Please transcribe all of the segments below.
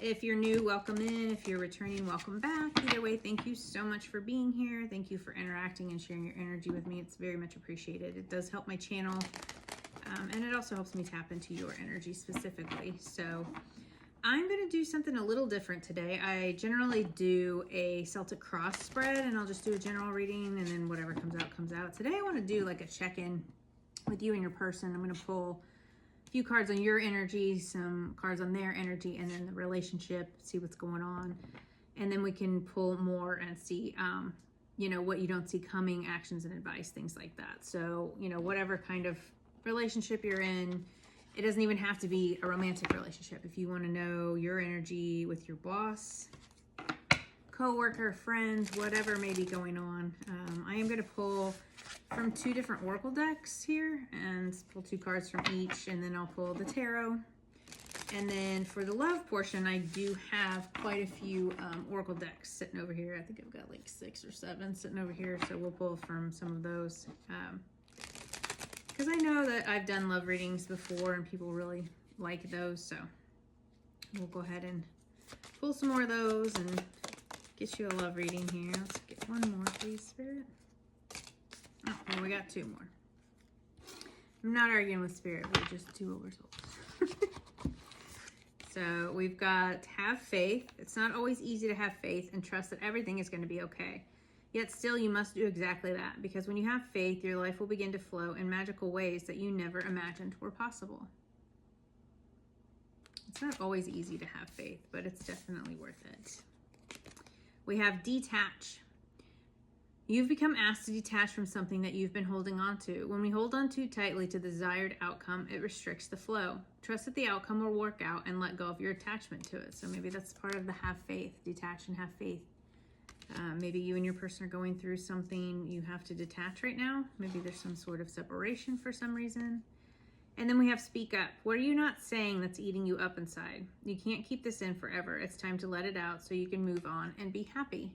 If you're new, welcome in. If you're returning, welcome back. Either way, thank you so much for being here. Thank you for interacting and sharing your energy with me. It's very much appreciated. It does help my channel, and it also helps me tap into your energy specifically. So I'm going to do something a little different today. I generally do a Celtic cross spread, and I'll just do a general reading, and then whatever comes out, comes out. Today I want to do like a check-in with you and your person. I'm going to pull a few cards on your energy, some cards on their energy, and then the relationship, see what's going on. And then we can pull more and see, you know, what you don't see coming, actions and advice, things like that. So, you know, whatever kind of relationship you're in, it doesn't even have to be a romantic relationship. If you want to know your energy with your boss, co-worker, friends, whatever may be going on, I am going to pull from 2 different oracle decks here and pull 2 cards from each, and then I'll pull the tarot. And then for the love portion, I do have quite a few oracle decks sitting over here. I think I've got like 6 or 7 sitting over here, so we'll pull from some of those. Because I know that I've done love readings before and people really like those, so we'll go ahead and pull some more of those and get you a love reading here. Let's get one more, please, Spirit. Oh, well, we got 2 more. I'm not arguing with Spirit, we're just 2 oversouls. So we've got have faith. It's not always easy to have faith and trust that everything is going to be okay. Yet still, you must do exactly that, because when you have faith, your life will begin to flow in magical ways that you never imagined were possible. It's not always easy to have faith, but it's definitely worth it. We have detach. You've become asked to detach from something that you've been holding on to. When we hold on too tightly to the desired outcome, it restricts the flow. Trust that the outcome will work out and let go of your attachment to it. So maybe that's part of the have faith, detach and have faith. Maybe you and your person are going through something you have to detach right now. Maybe there's some sort of separation for some reason. And then we have speak up. What are you not saying that's eating you up inside? You can't keep this in forever. It's time to let it out so you can move on and be happy.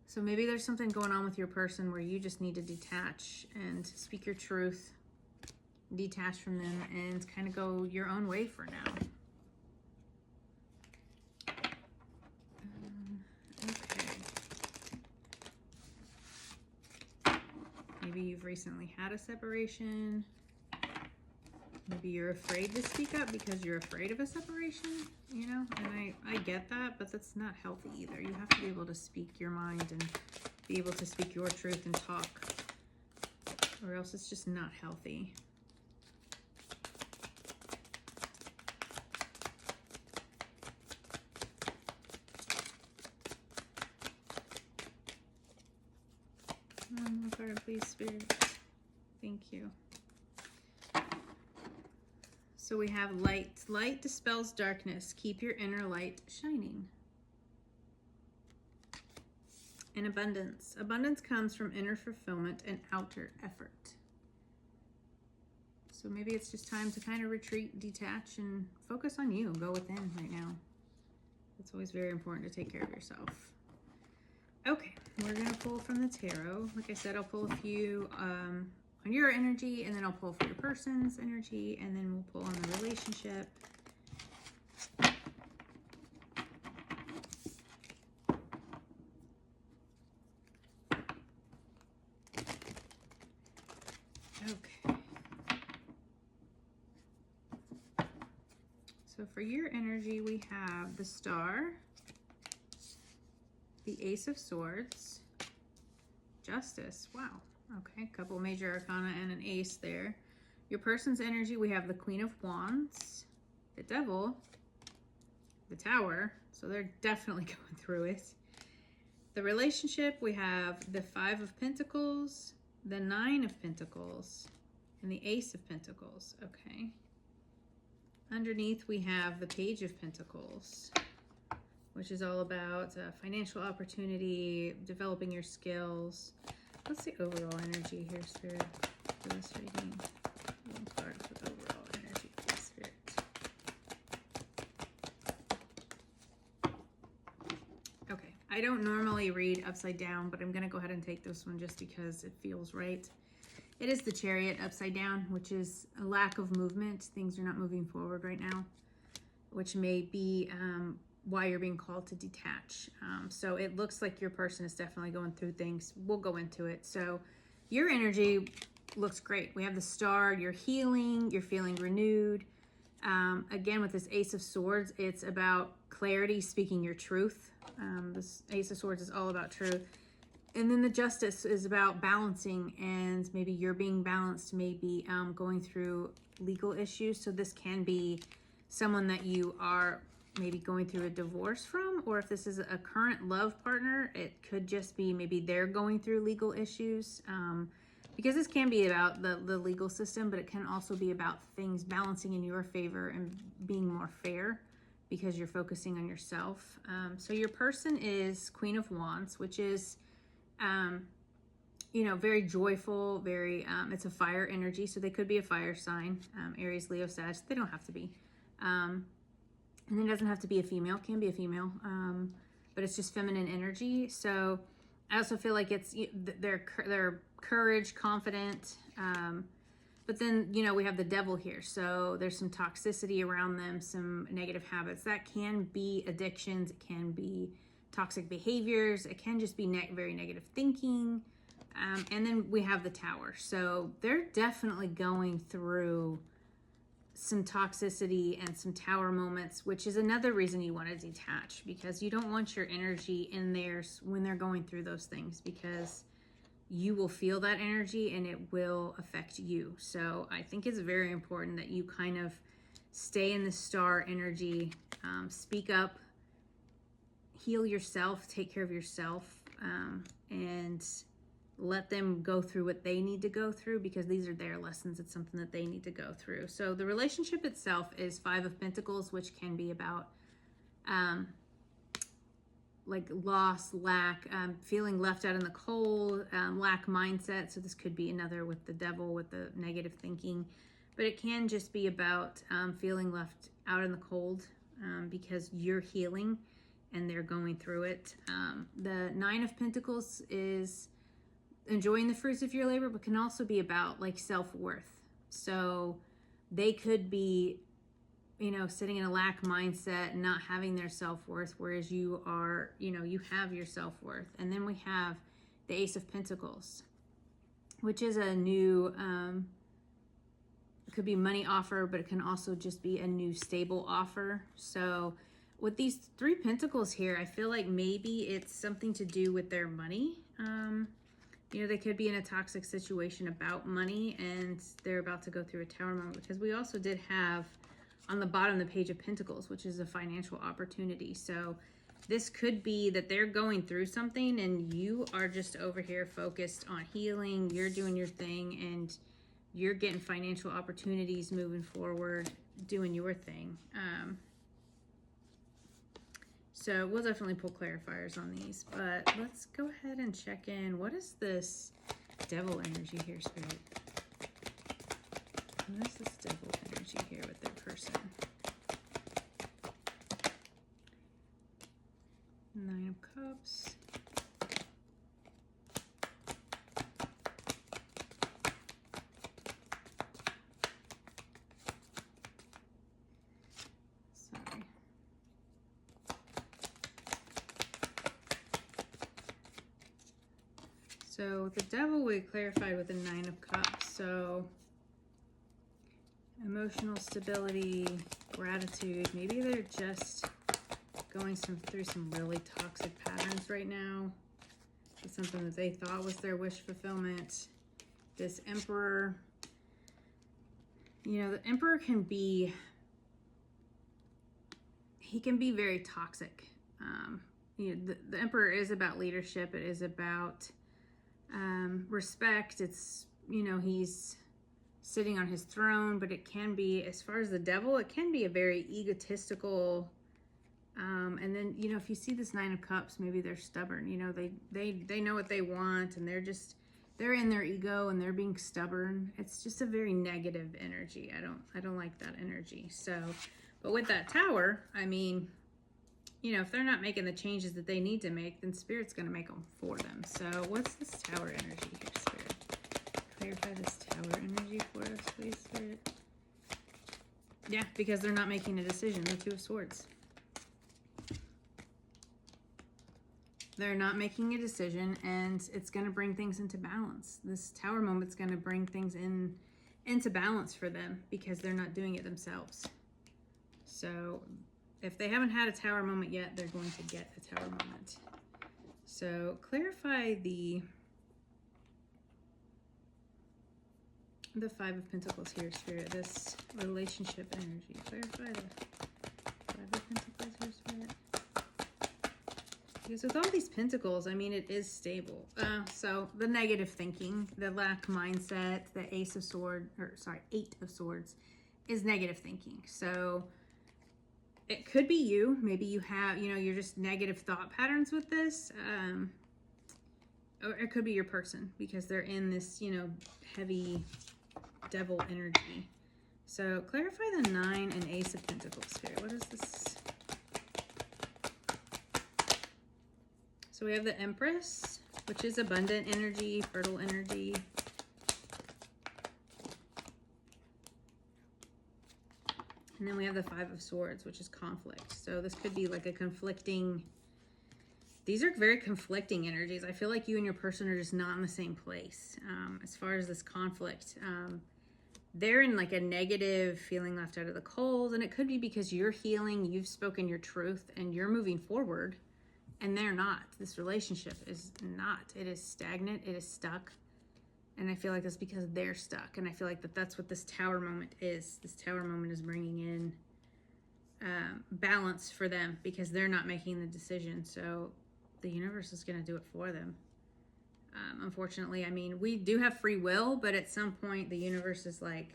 So maybe there's something going on with your person where you just need to detach and speak your truth, detach from them, and kind of go your own way for now. Maybe you've recently had a separation. Maybe you're afraid to speak up because you're afraid of a separation, you know? And I get that, but that's not healthy either. You have to be able to speak your mind and be able to speak your truth and talk, or else it's just not healthy. One more card, please, Spirit. Thank you. So we have light. Light dispels darkness. Keep your inner light shining. And abundance. Abundance comes from inner fulfillment and outer effort. So maybe it's just time to kind of retreat, detach, and focus on you. Go within right now. It's always very important to take care of yourself. Okay, we're going to pull from the tarot. Like I said, I'll pull a few on your energy, and then I'll pull for your person's energy, and then we'll pull on the relationship. Okay. So for your energy, we have the Star, the Ace of Swords, Justice. Wow. Okay, a couple major arcana and an ace there. Your person's energy, we have the Queen of Wands, the Devil, the Tower. So they're definitely going through it. The relationship, we have the 5 of Pentacles, the 9 of Pentacles, and the Ace of Pentacles. Okay. Underneath, we have the Page of Pentacles, which is all about financial opportunity, developing your skills. What's the overall energy here, Spirit, for this reading? One card for the overall energy, please, Spirit. Okay, I don't normally read upside down, but I'm going to go ahead and take this one just because it feels right. It is the Chariot upside down, which is a lack of movement. Things are not moving forward right now. which may be why you're being called to detach. So it looks like your person is definitely going through things. We'll go into it. So your energy looks great. We have the star, you're healing, you're feeling renewed. Again, with this Ace of Swords, it's about clarity, speaking your truth. This Ace of Swords is all about truth. And then the Justice is about balancing, and maybe you're being balanced, maybe going through legal issues. So this can be someone that you are maybe going through a divorce from, or if this is a current love partner, it could just be maybe they're going through legal issues. Because this can be about the legal system, but it can also be about things balancing in your favor and being more fair because you're focusing on yourself. So your person is Queen of Wands, which is, you know, very joyful, very, it's a fire energy. So they could be a fire sign, Aries, Leo, Sag. They don't have to be. And it doesn't have to be a female, can be a female, but it's just feminine energy. So I also feel like it's their courage, confident, but then, you know, we have the devil here. So there's some toxicity around them, some negative habits. That can be addictions. It can be toxic behaviors. It can just be very negative thinking. And then we have the Tower. So they're definitely going through some toxicity and some Tower moments, which is another reason you want to detach, because you don't want your energy in theirs when they're going through those things, because you will feel that energy and it will affect you. So I think it's very important that you kind of stay in the star energy, speak up, heal yourself, take care of yourself, and let them go through what they need to go through, because these are their lessons. It's something that they need to go through. So the relationship itself is Five of Pentacles, which can be about like loss, lack, feeling left out in the cold, lack mindset. So this could be another with the devil, with the negative thinking, but it can just be about feeling left out in the cold because you're healing and they're going through it. The Nine of Pentacles is enjoying the fruits of your labor, but can also be about like self-worth. So they could be, you know, sitting in a lack mindset, not having their self-worth, whereas you are, you know, you have your self-worth. And then we have the Ace of Pentacles, which is a new, it could be money offer, but it can also just be a new stable offer. So with these three pentacles here, I feel like maybe it's something to do with their money. You know, they could be in a toxic situation about money and they're about to go through a Tower moment, because we also did have on the bottom the Page of Pentacles, which is a financial opportunity. So this could be that they're going through something and you are just over here focused on healing. You're doing your thing and you're getting financial opportunities moving forward, doing your thing. So we'll definitely pull clarifiers on these, but let's go ahead and check in. What is this devil energy here, Spirit? What is this devil energy here with their person? Nine of Cups. Sorry. So the devil we clarified with the Nine of Cups. So emotional stability, gratitude. Maybe they're just going through some really toxic patterns right now. It's something that they thought was their wish fulfillment. This Emperor, you know, the Emperor can be, he can be very toxic. You know, the Emperor is about leadership. It is about respect. It's, you know, he's sitting on his throne, but it can be, as far as the devil, it can be a very egotistical, and then, you know, if you see this Nine of Cups, maybe they're stubborn. You know, they know what they want, and they're in their ego and they're being stubborn. It's just a very negative energy. I don't like that energy. So, but with that Tower, I mean, you know, if they're not making the changes that they need to make, then Spirit's going to make them for them. So what's this Tower energy here, Spirit? Clarify this Tower energy for us, please, Spirit. Yeah, because they're not making a decision. The Two of Swords. They're not making a decision, and it's going to bring things into balance. This Tower moment's going to bring things into balance for them because they're not doing it themselves. So if they haven't had a Tower moment yet, they're going to get a Tower moment. So clarify the Five of Pentacles here, Spirit. This relationship energy. Clarify the Five of Pentacles here, Spirit. Because with all these pentacles, I mean, it is stable. So the negative thinking, the lack mindset, the Eight of Swords is negative thinking. So it could be you. Maybe you have, you're just negative thought patterns with this. Or it could be your person because they're in this, heavy devil energy. So clarify the Nine and Ace of Pentacles, Spirit. What is this? So we have the Empress, which is abundant energy, fertile energy. And then we have the Five of Swords, which is conflict. So this could be like a conflicting, these are very conflicting energies. I feel like you and your person are just not in the same place. As far as this conflict, they're in like a negative, feeling left out of the cold. And it could be because you're healing, you've spoken your truth, and you're moving forward. And they're not. This relationship is not. It is stagnant. It is stuck. And I feel like that's because they're stuck. And I feel like that's what this Tower moment is. This Tower moment is bringing in balance for them because they're not making the decision. So the universe is going to do it for them. Unfortunately, I mean, we do have free will, but at some point the universe is like,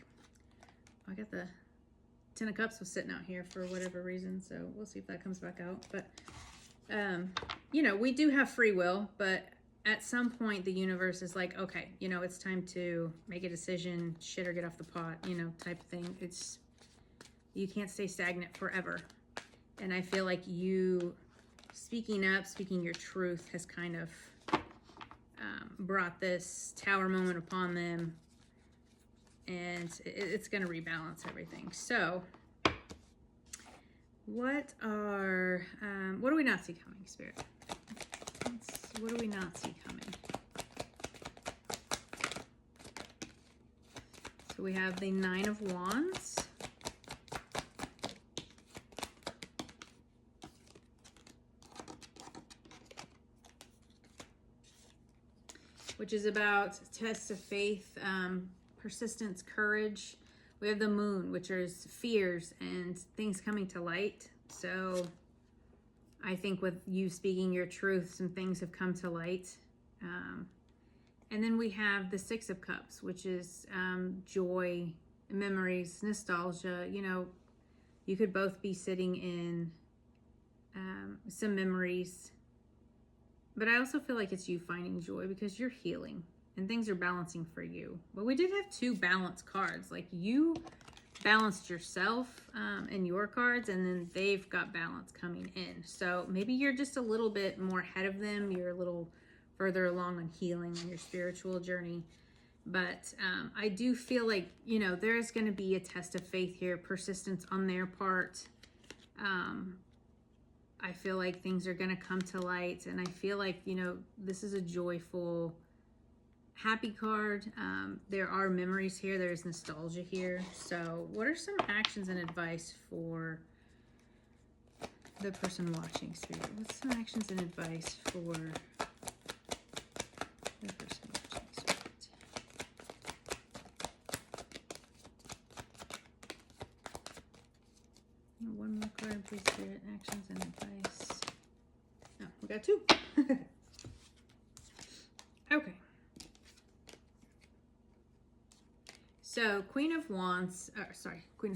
I got the Ten of Cups was sitting out here for whatever reason. So we'll see if that comes back out. But we do have free will, but at some point the universe is like, okay, it's time to make a decision, shit or get off the pot, type of thing. You can't stay stagnant forever. And I feel like you speaking up, speaking your truth has kind of brought this Tower moment upon them, and it's going to rebalance everything. So what do we not see coming, Spirit? What do we not see coming? So we have the Nine of Wands. Which is about tests of faith, persistence, courage. We have the Moon, which is fears and things coming to light. So I think with you speaking your truth, some things have come to light. And then we have the Six of Cups, which is joy, memories, nostalgia. You could both be sitting in some memories. But I also feel like it's you finding joy because you're healing and things are balancing for you. But we did have two balance cards. Like you balanced yourself and your cards, and then they've got balance coming in. So maybe you're just a little bit more ahead of them. You're a little further along on healing on your spiritual journey. But I do feel like, there's going to be a test of faith here, persistence on their part. I feel like things are going to come to light, and I feel like, this is a joyful, happy card. There are memories here. There's nostalgia here. So what are some actions and advice for the person watching, Spirit? What's some actions and advice for the person watching, Spirit? One more card, please, Spirit. Actions and advice. Oh, we got two. Okay. So Queen of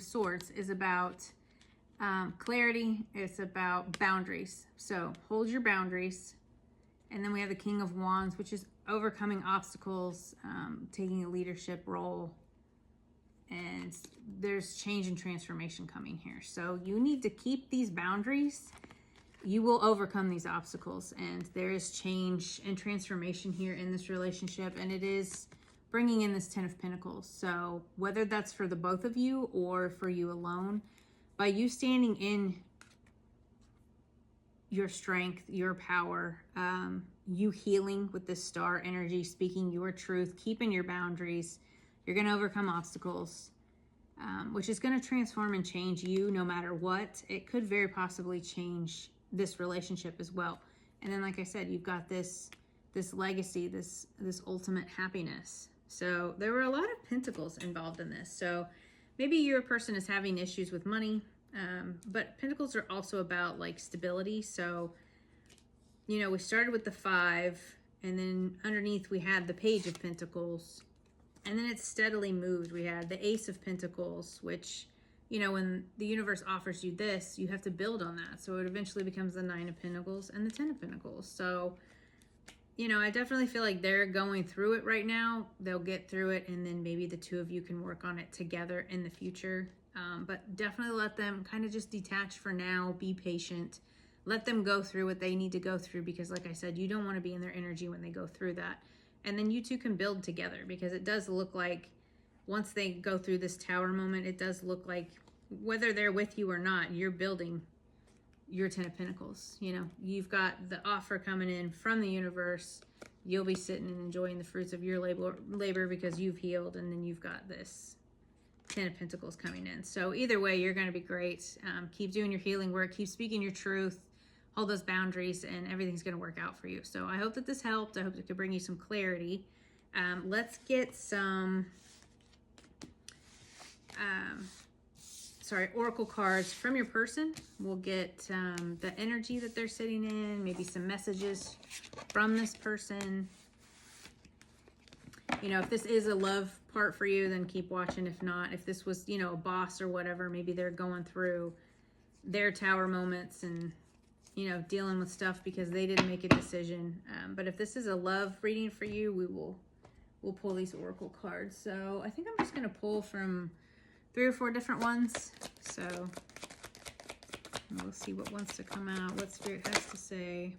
Swords is about clarity. It's about boundaries. So hold your boundaries. And then we have the King of Wands, which is overcoming obstacles, taking a leadership role. And there's change and transformation coming here. So you need to keep these boundaries. You will overcome these obstacles. And there is change and transformation here in this relationship. And it is bringing in this Ten of Pentacles. So whether that's for the both of you or for you alone, by you standing in your strength, your power, you healing with this star energy, speaking your truth, keeping your boundaries, you're going to overcome obstacles, which is going to transform and change you no matter what. It could very possibly change this relationship as well. And then, like I said, you've got this legacy, this ultimate happiness. So there were a lot of pentacles involved in this. So maybe your person is having issues with money, but pentacles are also about like stability. So, you know, we started with the 5, and then underneath we had the Page of Pentacles, and then it steadily moved. We had the Ace of Pentacles, which, you know, when the universe offers you this, you have to build on that. So it eventually becomes the 9 of Pentacles and the 10 of Pentacles. So, you know, I definitely feel like they're going through it right now. They'll get through it, and then maybe the two of you can work on it together in the future. But definitely let them kind of just detach for now. Be patient. Let them go through what they need to go through, because like I said, you don't want to be in their energy when they go through that. And then you two can build together, because it does look like once they go through this Tower moment, it does look like whether they're with you or not, you're building your 10 of Pentacles. You know, you've got the offer coming in from the universe. You'll be sitting and enjoying the fruits of your labor because you've healed, and then you've got this 10 of Pentacles coming in. So either way, you're going to be great. Keep doing your healing work. Keep speaking your truth. Hold those boundaries, and everything's going to work out for you. So I hope that this helped. I hope it could bring you some clarity. Let's get some oracle cards from your person. We'll get the energy that they're sitting in, maybe some messages from this person. You know, if this is a love part for you, then keep watching. If not, if this was, you know, a boss or whatever, maybe they're going through their Tower moments and, you know, dealing with stuff because they didn't make a decision. But if this is a love reading for you, we'll pull these oracle cards. So I think I'm just going to pull from 3 or 4 different ones. So we'll see what wants to come out, what Spirit has to say.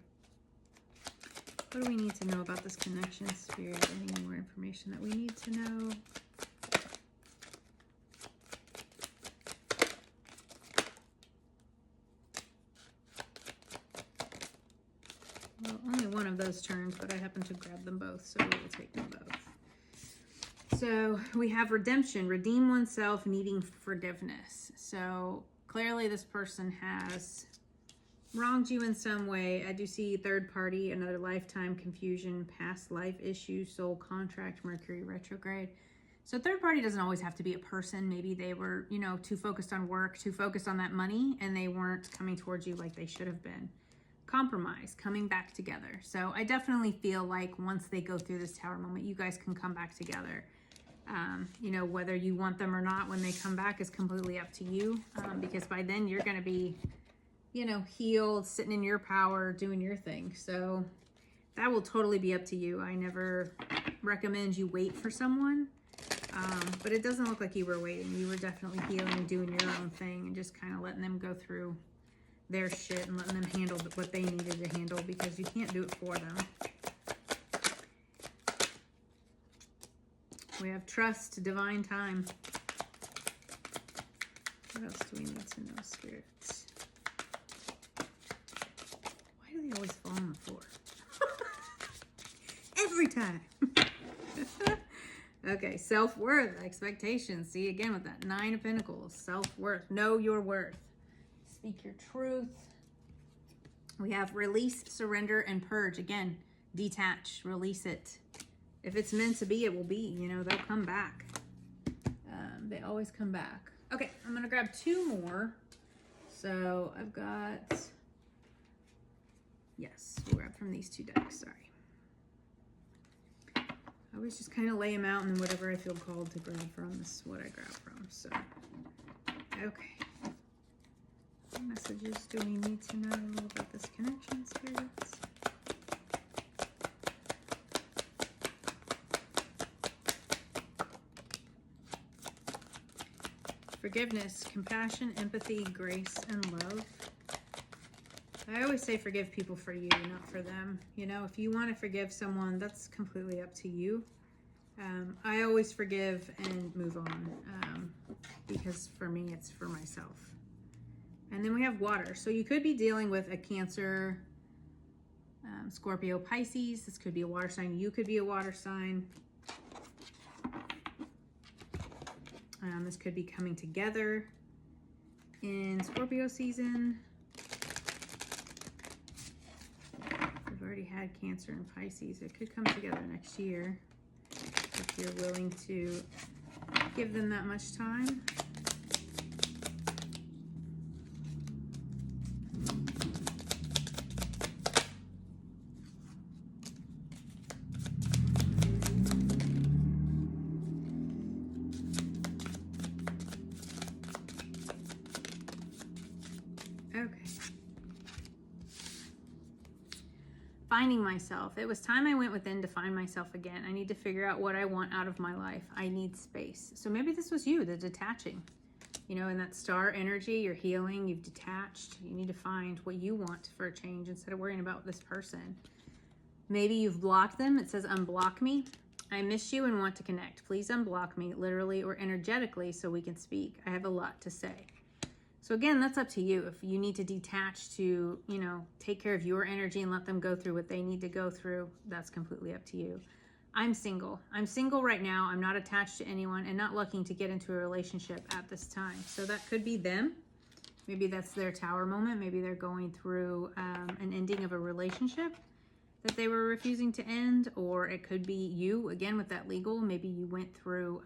What do we need to know about this connection, Spirit? Any more information that we need to know? Well, only one of those turns, but I happen to grab them both, so we will take them both. So we have redemption, redeem oneself, needing forgiveness. So clearly this person has wronged you in some way. I do see third party, another lifetime, confusion, past life issues, soul contract, Mercury retrograde. So third party doesn't always have to be a person. Maybe they were, you know, too focused on work, too focused on that money, and they weren't coming towards you like they should have been. Compromise, coming back together. So I definitely feel like once they go through this Tower moment, you guys can come back together. You know, whether you want them or not when they come back is completely up to you, because by then you're going to be, you know, healed, sitting in your power, doing your thing. So that will totally be up to you. I never recommend you wait for someone, but it doesn't look like you were waiting. You were definitely healing and doing your own thing and just kind of letting them go through their shit and letting them handle what they needed to handle, because you can't do it for them. We have trust, divine time. What else do we need to know, spirits? Why do they always fall on the floor? Every time. Okay, self-worth, expectations. See, again with that 9 of Pentacles, self-worth. Know your worth. Speak your truth. We have release, surrender, and purge. Again, detach, release it. If it's meant to be, it will be. You know, they'll come back. They always come back. Okay, I'm going to grab 2 more. So I've got, yes, we'll grab from these 2 decks. Sorry. I always just kind of lay them out, and then whatever I feel called to grab from is what I grab from. So, okay. What messages do we need to know about this connection, spirits? Forgiveness, compassion, empathy, grace, and love. I always say forgive people for you, not for them. You know, if you want to forgive someone, that's completely up to you. I always forgive and move on because for me, it's for myself. And then we have water. So you could be dealing with a Cancer, Scorpio, Pisces. This could be a water sign. You could be a water sign. This could be coming together in Scorpio season. We've already had Cancer and Pisces. It could come together next year if you're willing to give them that much time. Okay. Finding myself. It was time I went within to find myself again. I need to figure out what I want out of my life. I need space. So maybe this was you, the detaching. You know, in that star energy, you're healing, you've detached. You need to find what you want for a change instead of worrying about this person. Maybe you've blocked them. It says unblock me. I miss you and want to connect. Please unblock me, literally or energetically, so we can speak. I have a lot to say. So again, that's up to you. If you need to detach to, you know, take care of your energy and let them go through what they need to go through, that's completely up to you. I'm single. I'm single right now. I'm not attached to anyone and not looking to get into a relationship at this time. So that could be them. Maybe that's their tower moment. Maybe they're going through an ending of a relationship that they were refusing to end, or it could be you, again, with that legal. Maybe you went through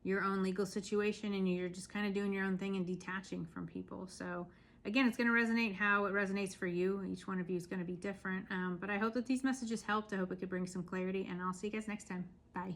your own legal situation and you're just kind of doing your own thing and detaching from people. So again, it's going to resonate how it resonates for you. Each one of you is going to be different. But I hope that these messages helped. I hope it could bring some clarity, and I'll see you guys next time. Bye.